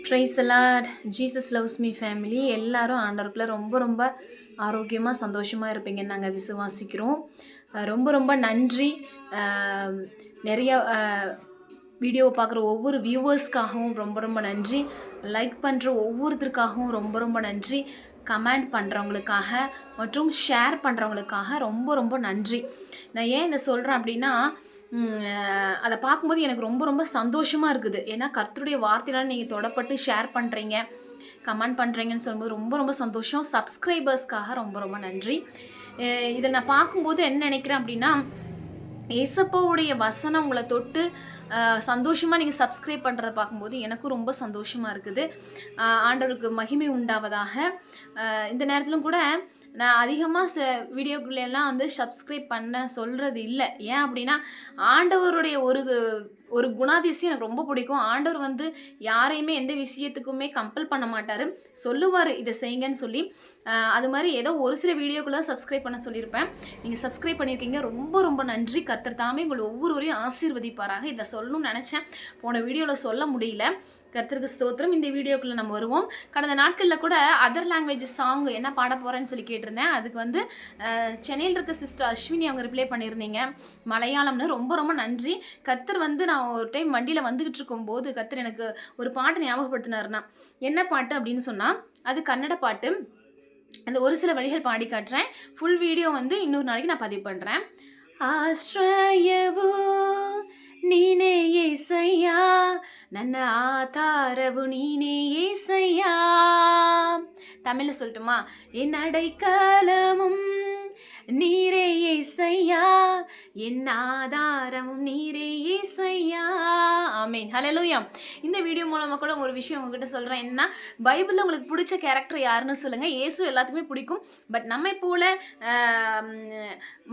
Price the Lord. Jesus loves me family எல்லாரும் ஆண்டவருக்குள்ள ரொம்ப ரொம்ப ஆரோக்கியமாக சந்தோஷமாக இருப்பீங்கன்னு நாங்கள் விசுவாசிக்கிறோம். ரொம்ப ரொம்ப நன்றி. நிறைய வீடியோவை பார்க்குற ஒவ்வொரு வியூவர்ஸ்க்காகவும் ரொம்ப ரொம்ப நன்றி. லைக் பண்ணுற ஒவ்வொருத்தருக்காகவும் ரொம்ப ரொம்ப நன்றி. கமெண்ட் பண்ணுறவங்களுக்காக மற்றும் ஷேர் பண்ணுறவங்களுக்காக ரொம்ப ரொம்ப நன்றி. நான் ஏன் இதை சொல்கிறேன் அப்படின்னா, அதை பார்க்கும்போது எனக்கு ரொம்ப ரொம்ப சந்தோஷமாக இருக்குது. ஏன்னா கர்த்தருடைய வார்த்தையினால் நீங்கள் தொடப்பட்டு ஷேர் பண்ணுறீங்க, கமெண்ட் பண்ணுறீங்கன்னு சொல்லும்போது ரொம்ப ரொம்ப சந்தோஷம். சப்ஸ்கிரைபர்ஸ்க்காக ரொம்ப ரொம்ப நன்றி. இதை நான் பார்க்கும்போது என்ன நினைக்கிறேன் அப்படின்னா, ஏசப்பாவுடைய வசனம் உங்களை தொட்டு சந்தோஷமாக நீங்கள் சப்ஸ்கிரைப் பண்ணுறதை பார்க்கும்போது எனக்கும் ரொம்ப சந்தோஷமாக இருக்குது. ஆண்டவருக்கு மகிமை உண்டாவதாக. இந்த நேரத்திலும் கூட நான் அதிகமாக வீடியோக்குள்ளெல்லாம் வந்து சப்ஸ்கிரைப் பண்ண சொல்கிறது இல்லை. ஏன் அப்படின்னா, ஆண்டவருடைய ஒரு குணாதிசயம் எனக்கு ரொம்ப பிடிக்கும். ஆண்டவர் வந்து யாரையுமே எந்த விஷயத்துக்குமே கம்பல் பண்ண மாட்டார், சொல்லுவார் இதை செய்யுங்கன்னு சொல்லி. அது மாதிரி ஏதோ ஒரு சில வீடியோக்குள்ளே சப்ஸ்கிரைப் பண்ண சொல்லியிருப்பேன். நீங்கள் சப்ஸ்கிரைப் பண்ணியிருக்கீங்க, ரொம்ப ரொம்ப நன்றி. கர்த்தர் தாமே உங்களை ஒவ்வொருவரையும் ஆசீர்வதிப்பாராக. இதை சொல்லணும்னு நினச்சேன், போன வீடியோவில் சொல்ல முடியல. கர்த்தருக்கு ஸ்தோத்திரம். இந்த வீடியோக்குள்ளே நம்ம வருவோம். கடந்த நாட்களில் கூட அதர் லாங்குவேஜ் சாங் என்ன பாட போகிறேன்னு சொல்லி கேட்டிருந்தேன். அதுக்கு வந்து சென்னையில் இருக்க சிஸ்டர் அஸ்வினி அவங்க ரிப்ளை பண்ணியிருந்தீங்க மலையாளம்னு. ரொம்ப ரொம்ப நன்றி. கர்த்தர் வந்து நான் ஒரு டைம் வண்டியில் வந்துக்கிட்டு இருக்கும்போது கர்த்தர் எனக்கு ஒரு பாட்டு ஞாபகப்படுத்தினாருன்னா, என்ன பாட்டு அப்படின்னு சொன்னால் அது கன்னட பாட்டு. அந்த ஒரு சில வழிகள் பாடி காட்டுறேன். ஃபுல் வீடியோ வந்து இன்னொரு நாளைக்கு நான் பதிவு பண்ணுறேன். ಆಶ್ರಯವು ನೀನೇ ಏಸಯ್ಯ, ನನ್ನ ஆதாரவு நீனே ஏசையா. தமிழில் சொல்லட்டுமா? என் அடைக்கலமும் நீரே ஏசையா, என் ஆதாரமும் நீரே ஏசையா. ஆமேன், ஹல்லேலூயா. இந்த வீடியோ மூலமாக கூட ஒரு விஷயம் உங்ககிட்ட சொல்கிறேன். என்னன்னா, பைபிளில் உங்களுக்கு பிடிச்ச கேரக்டர் யாருன்னு சொல்லுங்கள். இயேசு எல்லாத்துக்குமே பிடிக்கும். பட் நம்மை போல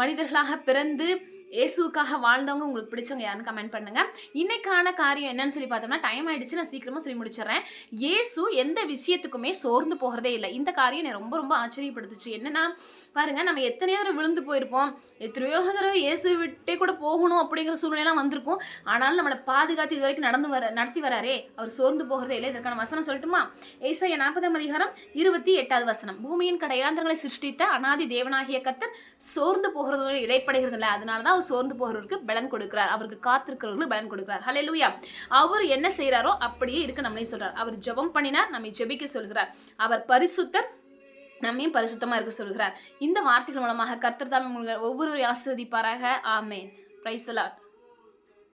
மனிதர்களாக பிறந்து இயேசுக்காக வாழ்ந்தவங்க உங்களுக்கு பிடிச்சவங்க யாருன்னு கமெண்ட் பண்ணுங்க. இன்னைக்கான காரியம் என்னன்னு சொல்லி பார்த்தோம்னா, டைம் ஆயிடுச்சு, நான் சீக்கிரமா சொல்லி முடிச்சிடறேன். இயேசு எந்த விஷயத்துக்குமே சோர்ந்து போகிறதே இல்லை. இந்த காரியம் என்னை ரொம்ப ரொம்ப ஆச்சரியப்படுத்துச்சு. என்னன்னா பாருங்க, நம்ம எத்தனையோ தடவை விழுந்து போயிருப்போம், எத்தனையோ தடவை இயேசு விட்டே கூட போகணும் அப்படிங்கிற சூழ்நிலையெல்லாம் வந்திருக்கும். ஆனாலும் நம்மளை பாதுகாத்து இது வரைக்கும் நடத்தி வராரே, அவர் சோர்ந்து போகிறதே இல்லை. இதற்கான வசனம் சொல்லட்டுமா? ஏசாயா 40:28 வசனம். பூமியின் கடையாந்தரங்களை சிருஷ்டித்த அநாதி தேவனாகிய கர்த்தர் சோர்ந்து போகிறதோடு இடைப்படுகிறது இல்லை. அதனாலதான் அவர் சோர்ந்து போகிறவருக்கு பலன் கொடுக்கிறார், அவருக்கு காத்திருக்கிறவர்களுக்கு பலன் கொடுக்கிறார். ஹல்லேலூயா. அவர் என்ன செய்யறாரோ அப்படியே இருக்க நம்மளே சொல்றார். அவர் ஜெபம் பண்ணினார், நம்மை ஜெபிக்க சொல்கிறார். அவர் பரிசுத்தர், நம்மையும் பரிசுத்தமா இருக்க சொல்கிறார். இந்த வார்த்தைகள் மூலமாக கர்த்தர் தாமே ஒவ்வொருவரையும் ஆசீர்வதிப்பாராக. ஆமென். Praise the Lord.